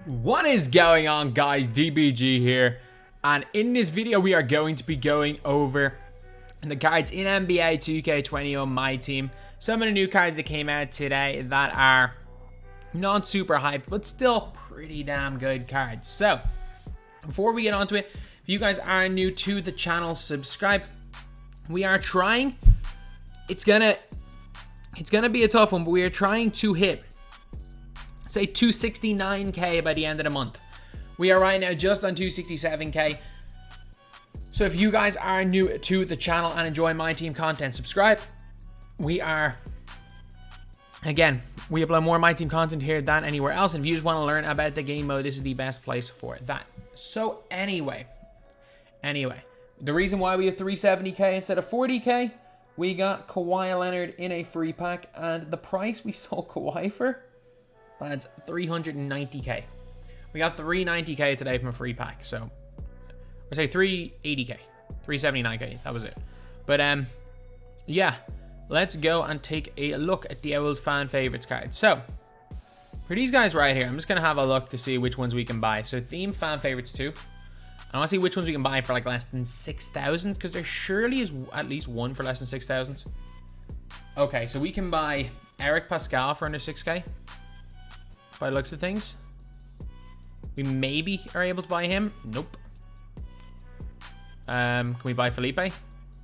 What is going on, guys? DBG here, and in this video we are going to be going over the cards in NBA 2K20 on my team. Some of the new cards that came out today that are not super hyped but still pretty damn good cards. So before we get onto it, if you guys are new to the channel, subscribe. We are trying, it's gonna be a tough one, but we are trying to hit say 269k by the end of the month. We are right now just on 267k. So if you guys are new to the channel and enjoy my team content, subscribe. We upload more my team content here than anywhere else, and if you just want to learn about the game mode, this is the best place for that. So anyway, the reason why we have 370k instead of 40k, we got Kawhi Leonard in a free pack, and the price we sold Kawhi for, that's 390k. We got 390k today from a free pack, so I say 380k, 379k. That was it. But yeah, let's go and take a look at the old fan favorites card. So for these guys right here, I'm just gonna have a look to see which ones we can buy. So theme fan favorites 2. I want to see which ones we can buy for like less than 6,000, because there surely is at least one for less than 6,000. Okay, so we can buy Eric Paschall for under 6k. By the looks of things, we maybe are able to buy him. Nope. Can we buy Felipe?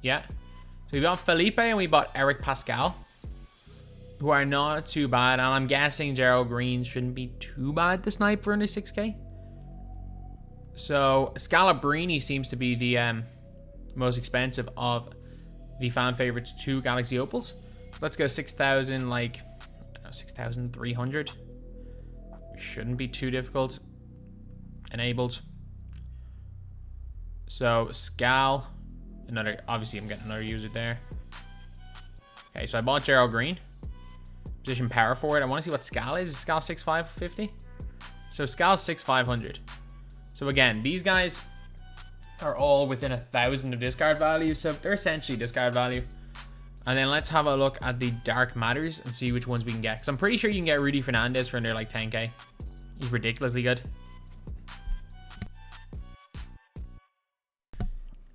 Yeah. So we bought Felipe and we bought Eric Paschall, who are not too bad. And I'm guessing Gerald Green shouldn't be too bad to snipe for under 6k. So Scalabrine seems to be the most expensive of the fan favorites 2 Galaxy Opals. Let's go 6,000, like 6,300. Shouldn't be too difficult. Enabled. So Scal, another, obviously I'm getting another user there. Okay, so I bought Gerald Green. Position power forward. I want to see what Scal is. Is Scal 6,550? So Scal 6,500. So again, these guys are all within 1,000 of discard value, so they're essentially discard value. And then let's have a look at the Dark Matters and see which ones we can get, because I'm pretty sure you can get Rudy Fernandez for under like 10k. He's ridiculously good.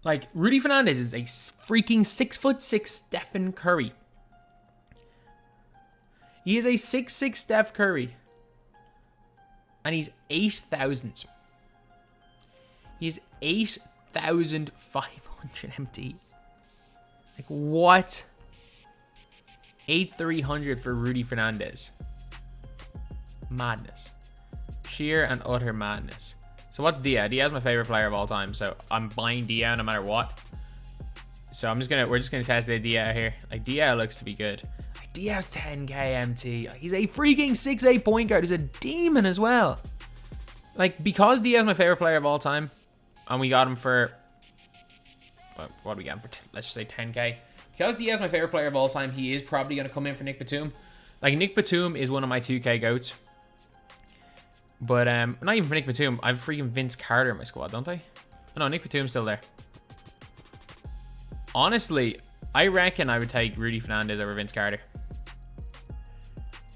Like, Rudy Fernandez is a freaking 6'6" Stephen Curry. He is a 6'6" Steph Curry. And he's 8,000. He's 8,500 MT. Like, what? 8,300 for Rudy Fernandez. Madness. Sheer and utter madness. So what's diaw? Diaw's my favorite player of all time, so I'm buying diaw no matter what. So we're just gonna test the diaw here. Like, diaw looks to be good. Like, diaw's 10k MT. Like, he's a freaking 6'8" point guard. He's a demon as well. Like, because diaw's my favorite player of all time, and we got him for, what do we get him for? Let's just say 10k. Because diaw's my favorite player of all time, he is probably going to come in for Nick Batum. Like, Nick Batum is one of my 2k goats. But, not even for Nick Batum. I have freaking Vince Carter in my squad, don't I? Oh, no, Nick Batum's still there. Honestly, I reckon I would take Rudy Fernandez over Vince Carter.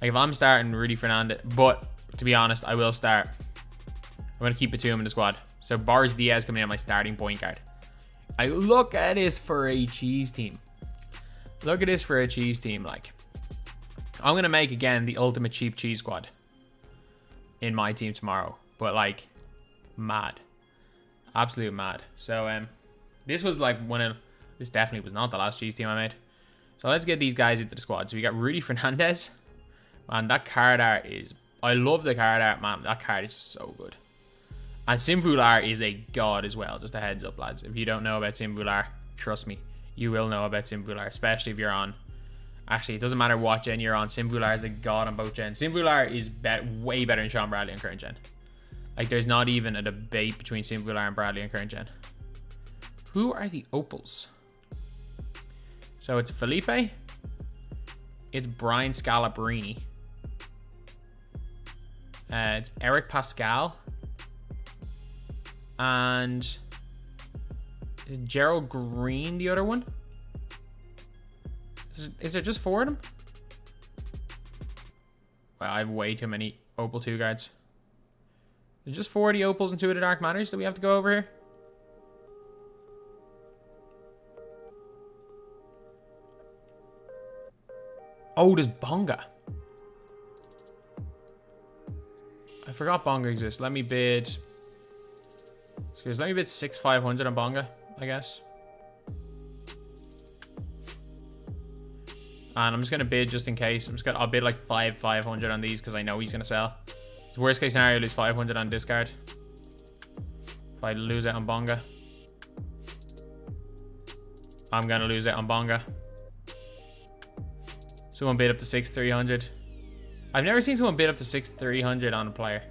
Like, if I'm starting Rudy Fernandez, but to be honest, I will start. I'm going to keep Batum in the squad. So, Boris Diaz coming in on my starting point guard. I look at this for a cheese team. Look at this for a cheese team. Like, I'm going to make, again, the ultimate cheap cheese squad in my team tomorrow. But, like, mad. Absolute mad. So, this was, like, this definitely was not the last cheese team I made. So, let's get these guys into the squad. So, we got Rudy Fernandez. Man, that card art is... I love the card art, man. That card is just so good. And bhullar is a god as well. Just a heads up, lads. If you don't know about bhullar, trust me, you will know about bhullar, especially if you're on... Actually, it doesn't matter what gen you're on. bhullar is a god on both gens. bhullar is way better than Sean Bradley on current gen. Like, there's not even a debate between bhullar and Bradley on current gen. Who are the opals? So it's Felipe. It's Brian Scalabrine. It's Eric Paschall. And is Gerald Green the other one? Is there just 4 of them? Well, I have way too many Opal 2 guards. There's just 40 opals and 2 of the dark matters that we have to go over here. Oh, there's bonga. I forgot bonga exists. Let me bid. Excuse, let me bid 6,500 on bonga, I guess. And I'm just gonna bid just in case. I'll bid like 5,500 on these because I know he's gonna sell. So worst case scenario, lose 500 on discard. If I lose it on bonga, I'm gonna lose it on bonga. Someone bid up to 6,300. I've never seen someone bid up to 6,300 on a player.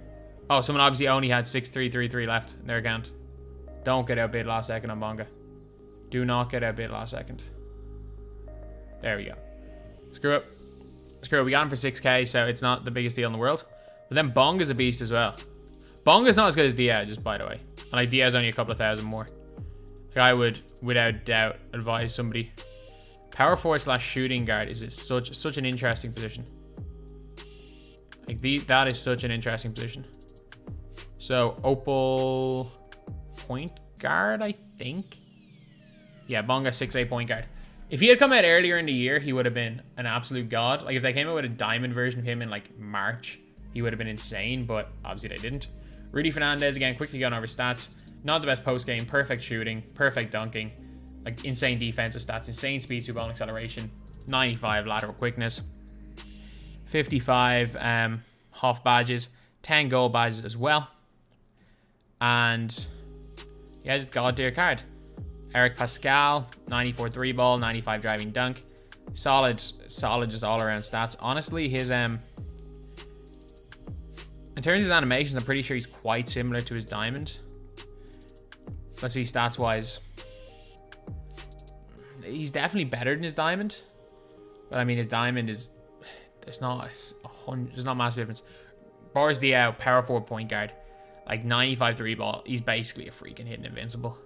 Oh, someone obviously only had 6,333 left in their account. Don't get outbid last second on bonga. Do not get outbid last second. There we go. Screw it. Screw it. We got him for 6k, so it's not the biggest deal in the world. But then bonga's a beast as well. Bonga's not as good as diaw, just by the way. And like diaw's only a couple of thousand more. Like I would, without doubt, advise somebody. Power forward / shooting guard is such an interesting position. Like that is such an interesting position. So opal point guard, I think. Yeah, bonga 6'8" point guard. If he had come out earlier in the year, he would have been an absolute god. Like if they came out with a diamond version of him in like March, he would have been insane, but obviously they didn't. Rudy Fernandez, again, quickly going over stats. Not the best post game, perfect shooting, perfect dunking, like insane defensive stats, insane speed to ball and acceleration, 95 lateral quickness, 55 Hoff badges, 10 gold badges as well. And yeah, just god tier card. Eric Paschall, 94 3 ball, 95 driving dunk. Solid just all around stats. Honestly, his in terms of his animations, I'm pretty sure he's quite similar to his diamond. Let's see stats wise. He's definitely better than his diamond. But I mean his diamond is there's not massive difference. Boris diaw, power forward point guard. Like 95 3 ball. He's basically a freaking hidden invincible.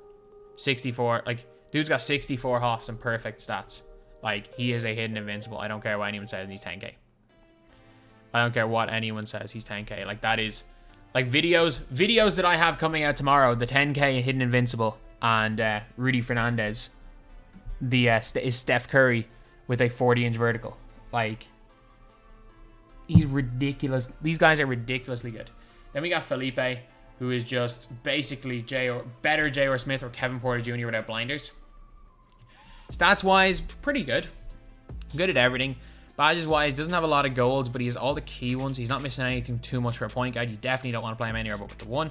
64, like, dude's got 64 Hoffs and perfect stats. Like, he is a hidden invincible. I don't care what anyone says, he's 10k. I don't care what anyone says, he's 10k. Like, that is, like, videos that I have coming out tomorrow, the 10k hidden invincible, and Rudy Fernandez, is Steph Curry with a 40-inch vertical. Like, he's ridiculous. These guys are ridiculously good. Then we got Felipe, who is just basically better J.R. Smith or Kevin Porter Jr. without blinders. Stats-wise, pretty good. Good at everything. Badges-wise, doesn't have a lot of golds, but he has all the key ones. He's not missing anything too much for a point guard. You definitely don't want to play him anywhere but with the one.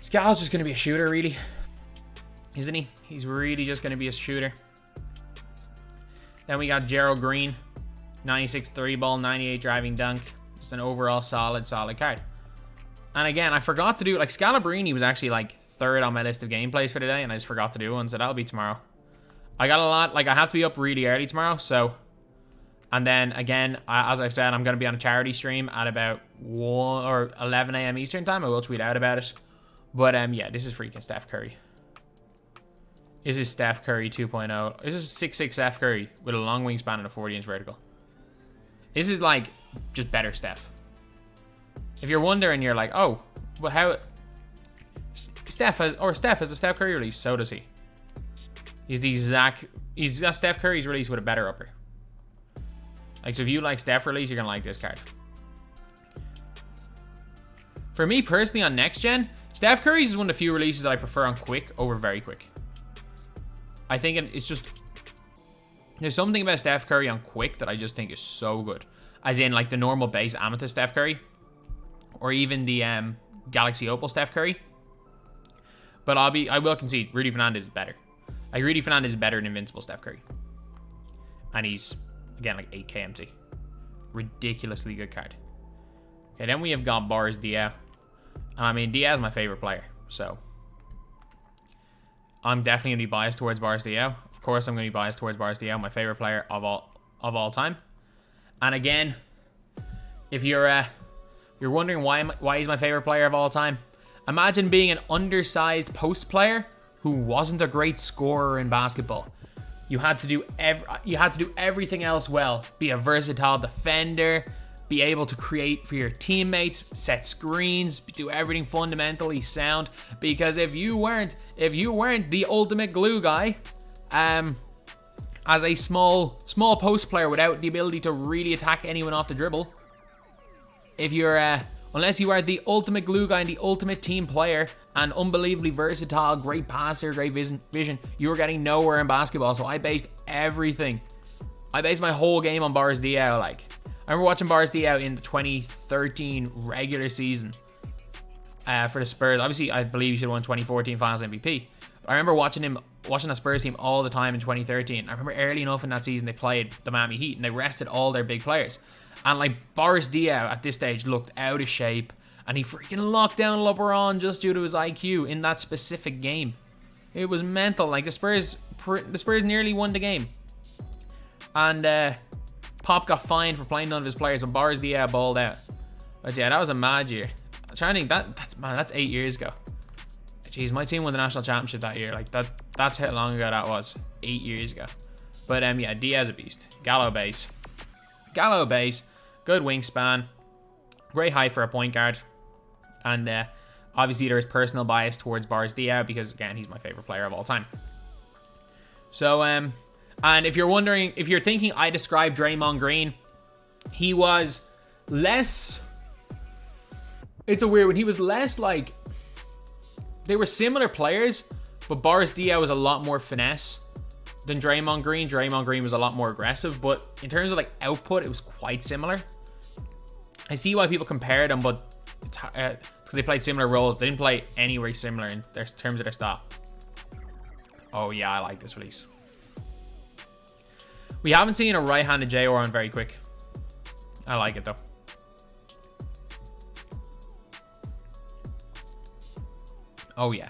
Scal's just going to be a shooter, really. Isn't he? He's really just going to be a shooter. Then we got Gerald Green. 96 3 ball, 98 driving dunk. Just an overall solid card. And again, I forgot to do, like, Scalabrine, he was actually, like, 3rd on my list of gameplays for today, and I just forgot to do one, so that'll be tomorrow. I got a lot, like, I have to be up really early tomorrow, so... And then, again, as I've said, I'm going to be on a charity stream at about 1 or 11 a.m. Eastern time. I will tweet out about it. But, yeah, this is freaking Steph Curry. This is Steph Curry 2.0. This is 6'6" Steph Curry with a long wingspan and a 40-inch vertical. This is, like, just better Steph. If you're wondering, you're like, oh, well, how... Steph has a Steph Curry release, so does he. He's the exact... He's got Steph Curry's release with a better upper. Like, so if you like Steph release, you're going to like this card. For me, personally, on next gen, Steph Curry's is one of the few releases that I prefer on quick over very quick. I think it's just... There's something about Steph Curry on quick that I just think is so good. As in, like, the normal base Amethyst Steph Curry. Or even the Galaxy Opal Steph Curry. But I will concede, Rudy Fernandez is better. Like, Rudy Fernandez is better than Invincible Steph Curry. And he's, again, like 8k MT. Ridiculously good card. Okay, then we have got Boris diaw. And I mean, diaw is my favorite player. So, I'm definitely going to be biased towards Boris diaw. Of course, I'm going to be biased towards Boris diaw, my favorite player of all time. And again, if you're wondering why he's my favorite player of all time, imagine being an undersized post player who wasn't a great scorer in basketball. You had to do everything else well. Be a versatile defender, be able to create for your teammates, set screens, do everything fundamentally sound. Because if you weren't the ultimate glue guy, as a small post player without the ability to really attack anyone off the dribble, if you're unless you are the ultimate glue guy and the ultimate team player and unbelievably versatile, great passer, great vision, you were getting nowhere in basketball. So I based my whole game on Boris Diaw. Like, I remember watching Boris Diaw in the 2013 regular season for the Spurs. Obviously, I believe he should have won 2014 Finals MVP. But I remember watching the Spurs team all the time in 2013. I remember early enough in that season they played the Miami Heat and they rested all their big players. And like Boris Diaw at this stage looked out of shape, and he freaking locked down LeBron just due to his IQ in that specific game. It was mental. Like the Spurs nearly won the game, and Pop got fined for playing none of his players when Boris Diaw balled out. But yeah, that was a mad year. I'm trying to think that's 8 years ago. Jeez, my team won the national championship that year. Like that's how long ago that was. 8 years ago. But yeah, Diaw's a beast. Gallo base, good wingspan, great height for a point guard, and obviously there is personal bias towards Boris Diaw because again he's my favorite player of all time. So and if you're thinking I described Draymond Green, he was less. It's a weird one. He was less like. They were similar players, but Boris Diaw was a lot more finesse than Draymond Green. Draymond Green was a lot more aggressive, but in terms of like output, it was quite similar. I see why people compare them, but because they played similar roles, they didn't play anywhere similar in terms of their style. Oh yeah, I like this release. We haven't seen a right-handed Diaw on very quick. I like it though. Oh yeah.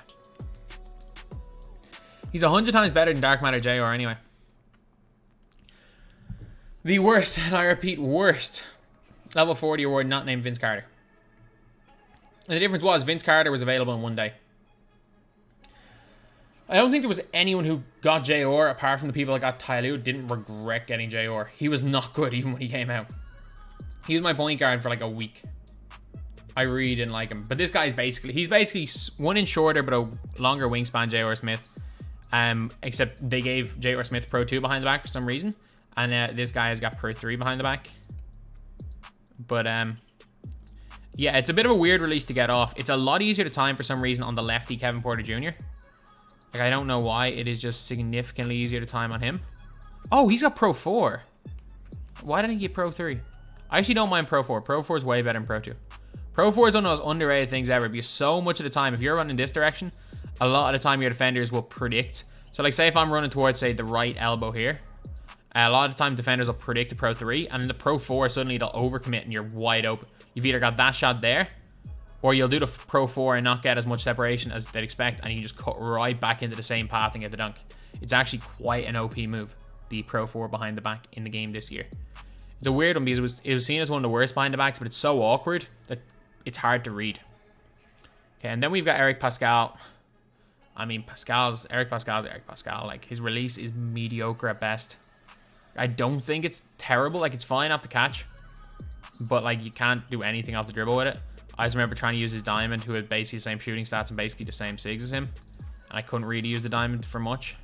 He's 100 times better than Dark Matter Diaw anyway. The worst, and I repeat, worst level 40 award not named Vince Carter. And the difference was Vince Carter was available in one day. I don't think there was anyone who got Diaw apart from the people that got Ty Lue didn't regret getting Diaw. He was not good even when he came out. He was my point guard for like a week. I really didn't like him. But this guy's basically 1 inch shorter but a longer wingspan J.R. Smith. Except they gave J.R. Smith Pro 2 behind the back for some reason. And this guy has got Pro 3 behind the back. But yeah, it's a bit of a weird release to get off. It's a lot easier to time for some reason on the lefty Kevin Porter Jr. Like, I don't know why. It is just significantly easier to time on him. Oh, he's got Pro 4. Why didn't he get Pro 3? I actually don't mind Pro 4. Pro 4 is way better than Pro 2. Pro 4 is one of those underrated things ever because so much of the time, if you're running this direction, a lot of the time your defenders will predict. So like say if I'm running towards, say, the right elbow here, a lot of the time defenders will predict the Pro 3, and in the Pro 4, suddenly they'll overcommit and you're wide open. You've either got that shot there, or you'll do the Pro 4 and not get as much separation as they'd expect, and you just cut right back into the same path and get the dunk. It's actually quite an OP move, the Pro 4 behind the back in the game this year. It's a weird one because it was seen as one of the worst behind the backs, but it's so awkward that it's hard to read. Okay, and then we've got Eric Paschall. I mean, Eric Paschall. Like, his release is mediocre at best. I don't think it's terrible. Like, it's fine off the catch, but like you can't do anything off the dribble with it. I just remember trying to use his diamond, who had basically the same shooting stats and basically the same SIGs as him, and I couldn't really use the diamond for much.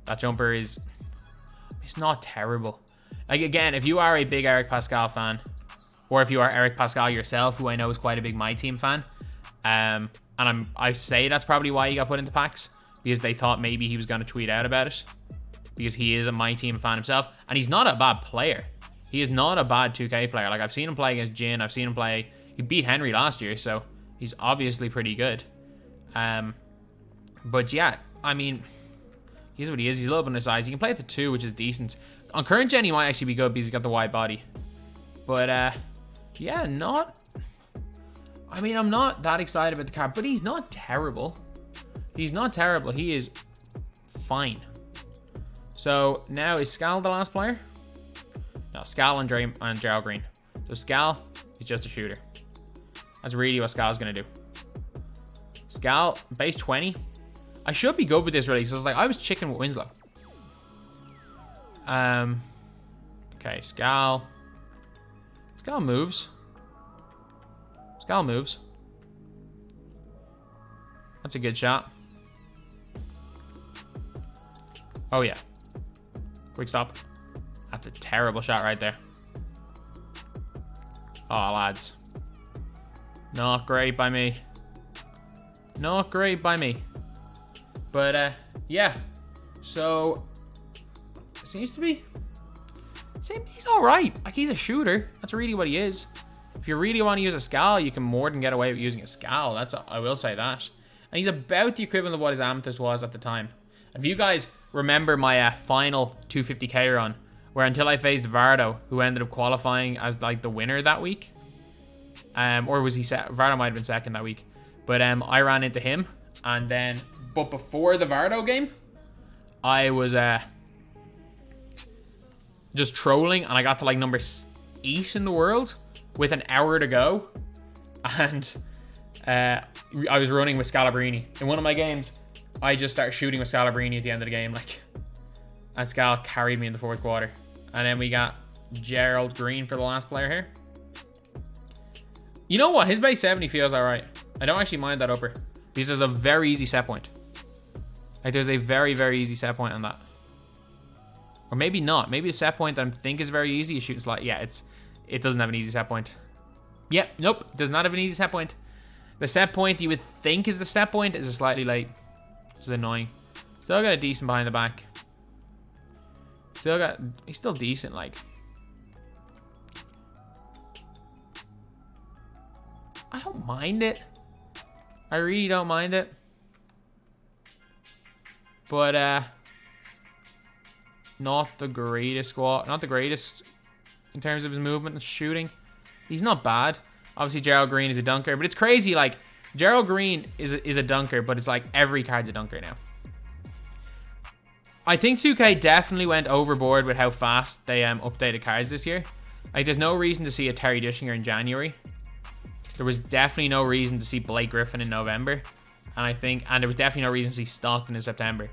That jumper it's not terrible. Like, again, if you are a big Eric Paschall fan, or if you are Eric Paschall yourself, who I know is quite a big myteam fan, and I say that's probably why he got put into packs, because they thought maybe he was going to tweet out about it, because he is a myteam fan himself, and he's not a bad player. He is not a bad 2K player. Like, I've seen him play against Jin, I've seen him play, he beat Henry last year, so he's obviously pretty good. But yeah, I mean, here's what he is. He's a little bit undersized. He can play at the 2, which is decent. On current gen, he might actually be good because he's got the wide body. But yeah, I'm not that excited about the card, but he's not terrible. He's not terrible. He is fine. So now is Scal the last player? No, Scal and Gerald Green. So Scal is just a shooter. That's really what Scal's gonna do. Scal, base 20. I should be good with this release. I was chicken with Winslow. Okay, Scal Scal moves. Scal moves. That's a good shot. Oh, yeah. Quick stop. That's a terrible shot right there. Oh, lads. Not great by me. Not great by me. But, yeah. So, seems to be... He's alright. Like, he's a shooter. That's really what he is. If you really want to use a scal, you can more than get away with using a scal. I will say that. And he's about the equivalent of what his amethyst was at the time. If you guys remember my final 250k run, where until I faced Vardo, who ended up qualifying as like the winner that week, or was he Vardo might have been second that week, but I ran into him, and then but before the Vardo game, I was just trolling, and I got to like number 8 in the world with an hour to go, and I was running with Scalabrine in one of my games. I just started shooting with Scalabrine at the end of the game, like, and Scal carried me in the 4th quarter. And then we got Gerald Green for the last player here. You know what? His base 70 feels alright. I don't actually mind that upper. Because there's a very easy set point. Like, there's a very, very easy set point on that. Or maybe not. Maybe a set point that I think is very easy. You shoot slot. Yeah, it doesn't have an easy set point. Yep, nope. It does not have an easy set point. The set point you would think is the set point is slightly late. Which is annoying. Still got a decent behind the back. He's still decent, like. I don't mind it. I really don't mind it. But, not the greatest squad. Not the greatest in terms of his movement and shooting. He's not bad. Obviously, Gerald Green is a dunker. But it's crazy, like, Gerald Green is a dunker, but it's like every card's a dunker now. I think 2K definitely went overboard with how fast they updated cards this year. Like, there's no reason to see a Terry Dishinger in January. There was definitely no reason to see Blake Griffin in November. And there was definitely no reason to see Stockton in September.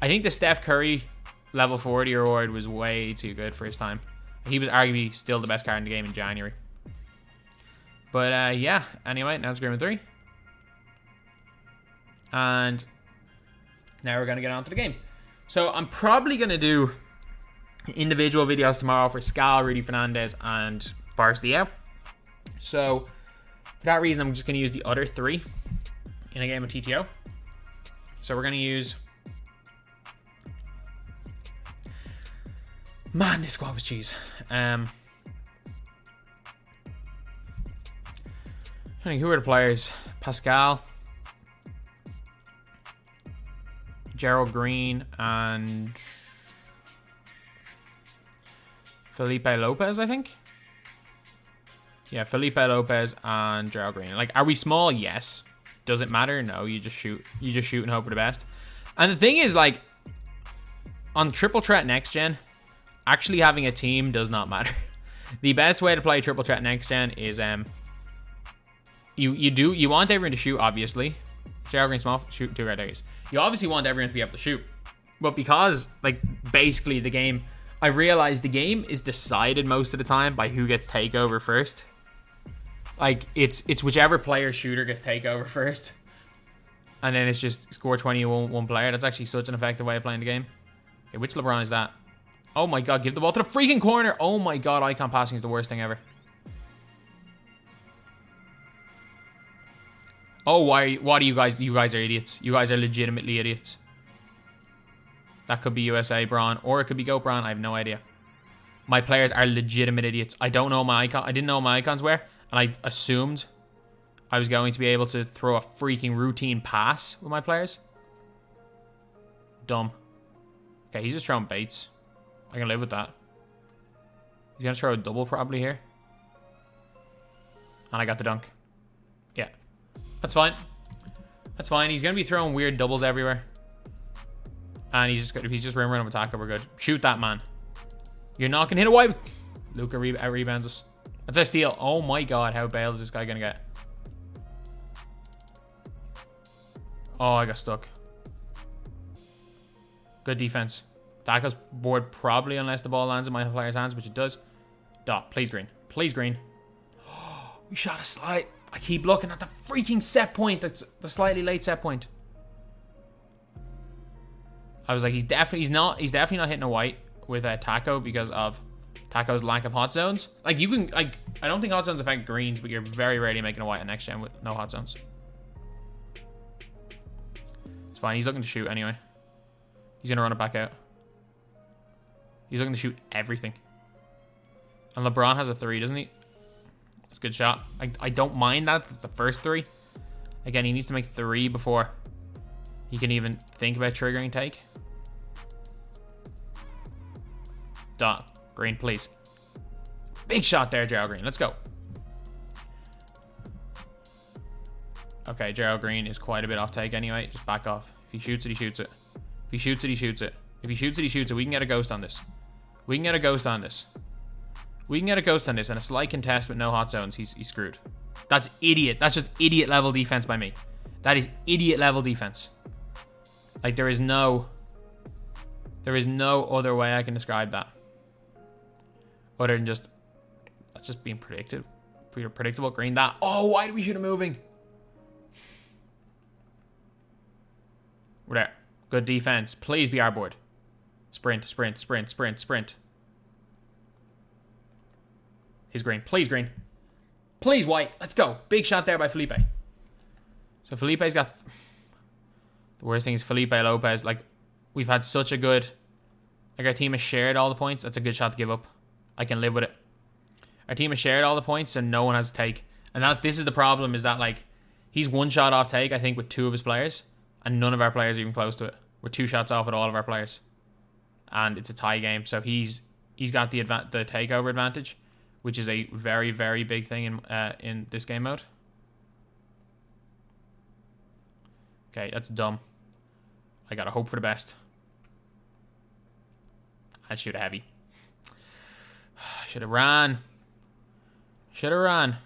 I think the Steph Curry level 40 reward was way too good for his time. He was arguably still the best card in the game in January. But, yeah. Anyway, now it's Agreement 3. And now we're going to get on to the game. So I'm probably going to do individual videos tomorrow for Scal, Rudy, Fernandez, and Boris Diaw. So for that reason, I'm just going to use the other 3 in a game of TTO. So we're going to use... Man, this squad was cheese. I think who are the players? Paschall, Gerald Green, and Felipe Lopez, I think. Yeah, Felipe Lopez and Gerald Green. Like, are we small? Yes. Does it matter? No, you just shoot. You just shoot and hope for the best. And the thing is, like, on Triple Threat Next Gen, actually having a team does not matter. The best way to play Triple Threat Next Gen is you want everyone to shoot, obviously. Gerald Green small, shoot 2 red days. You obviously want everyone to be able to shoot. But because, like, basically the game, I realized the game is decided most of the time by who gets takeover first. Like, it's whichever player shooter gets takeover first. And then it's just score 20 one player. That's actually such an effective way of playing the game. Okay, which LeBron is that? Oh my god, give the ball to the freaking corner. Oh my god, icon passing is the worst thing ever. Oh, what are you guys? You guys are idiots. You guys are legitimately idiots. That could be USA Braun, or it could be Goat Braun. I have no idea. My players are legitimate idiots. I don't know my icon. I didn't know what my icons were, and I assumed I was going to be able to throw a freaking routine pass with my players. Dumb. Okay, he's just throwing baits. I can live with that. He's going to throw a double probably here. And I got the dunk. Yeah. That's fine. That's fine. He's going to be throwing weird doubles everywhere. And if he's just rim run attacker, we're good. Shoot that, man. You're not going to hit a wipe. Luka rebounds us. That's a steal. Oh my god, how bailed is this guy going to get? Oh, I got stuck. Good defense. Tackles board probably unless the ball lands in my player's hands, which it does. Dot, please green. Please green. We shot a slide. I keep looking at the freaking set point. That's the slightly late set point. I was like, he's definitely not hitting a white with a taco because of taco's lack of hot zones. Like you can I don't think hot zones affect greens, but you're very rarely making a white on next gen with no hot zones. It's fine. He's looking to shoot anyway. He's gonna run it back out. He's looking to shoot everything. And LeBron has a 3, doesn't he? That's a good shot. I don't mind that. It's the first 3. Again, he needs to make 3 before he can even think about triggering take. Dot. Green, please. Big shot there, Gerald Green. Let's go. Okay, Gerald Green is quite a bit off take anyway. Just back off. If he shoots it, he shoots it. If he shoots it, he shoots it. If he shoots it, he shoots it. We can get a ghost on this. We can get a ghost on this. We can get a ghost on this. And a slight contest with no hot zones. He's screwed. That's idiot. That's just idiot level defense by me. That is idiot level defense. Like, there is no other way I can describe that. Other than just, that's just being predictable. Green that. Oh, why do we shoot him moving? We're there. Good defense. Please be our board. Sprint, sprint, sprint, sprint, sprint. He's green. Please green. Please white. Let's go. Big shot there by Felipe. So Felipe's got... The worst thing is Felipe Lopez. Like, we've had such a good... Like, our team has shared all the points. That's a good shot to give up. I can live with it. Our team has shared all the points and no one has a take. And this is the problem, is that, like, he's 1 shot off take, I think, with 2 of his players. And none of our players are even close to it. We're 2 shots off with all of our players. And it's a tie game. So he's got the takeover advantage, which is a very, very big thing in this game mode. Okay, that's dumb. I gotta hope for the best. I'd shoot a heavy. Should have ran. Should have ran.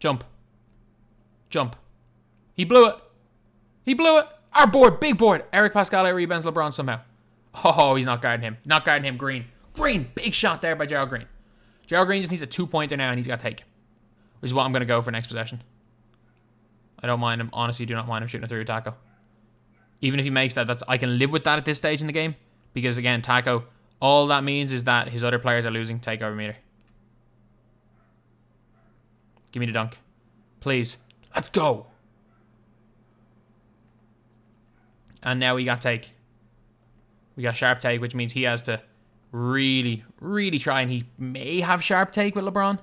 Jump. Jump. He blew it. He blew it. Our board. Big board. Eric Paschall rebounds LeBron somehow. Oh, he's not guarding him. Not guarding him. Green. Green. Big shot there by Gerald Green. Gerald Green just needs a 2-pointer now and he's got to take. Which is what I'm going to go for next possession. I don't mind him. Honestly, do not mind him shooting a 3 taco. Even if he makes that, I can live with that at this stage in the game. Because again, taco, all that means is that his other players are losing takeover meter. Give me the dunk. Please. Let's go. And now we got take. We got sharp take, which means he has to really, really try. And he may have sharp take with LeBron. You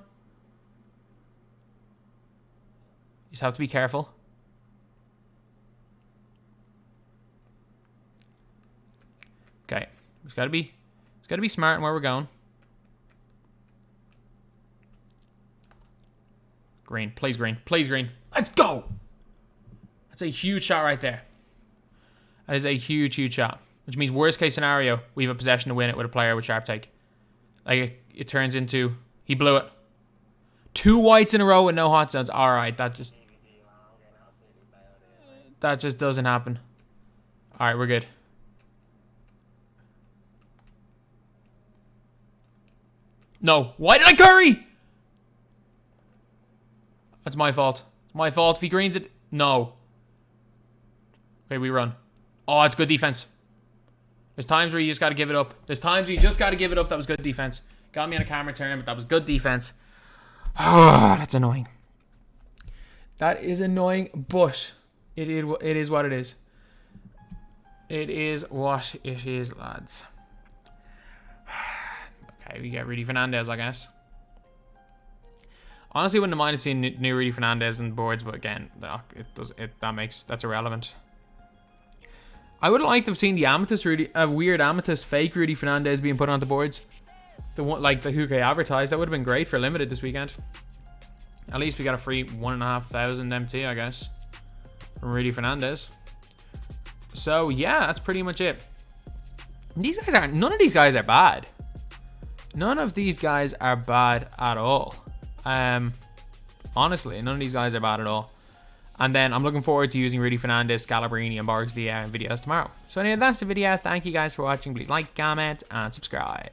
just have to be careful. Okay. It's gotta be smart in where we're going. Green. Please green. Please green. Let's go! That's a huge shot right there. That is a huge, huge shot. Which means worst case scenario, we have a possession to win it with a player with sharp take. Like, it turns into... He blew it. 2 whites in a row with no hot zones. Alright, that just doesn't happen. Alright, we're good. No. Why did I curry? That's my fault. It's my fault. If he greens it... No. Okay, we run. Oh, it's good defense. There's times where you just got to give it up. There's times where you just got to give it up. That was good defense. Got me on a camera turn, but that was good defense. Ah, that's annoying. That is annoying, but it is what it is. It is what it is, lads. Okay, we get Rudy Fernandez, I guess. Honestly, wouldn't have minded seeing new Rudy Fernandez in boards, but again, that's irrelevant. I would have liked to have seen the amethyst Rudy, a weird amethyst fake Rudy Fernandez being put onto boards. The one like the Hookah advertised. That would have been great for limited this weekend. At least we got a free 1,500 MT, I guess, from Rudy Fernandez. So yeah, that's pretty much it. None of these guys are bad. None of these guys are bad at all. Honestly, none of these guys are bad at all. And then I'm looking forward to using Rudy Fernandez, Scalabrine, and Boris diaw in videos tomorrow. So anyway, that's the video. Thank you guys for watching. Please like, comment, and subscribe.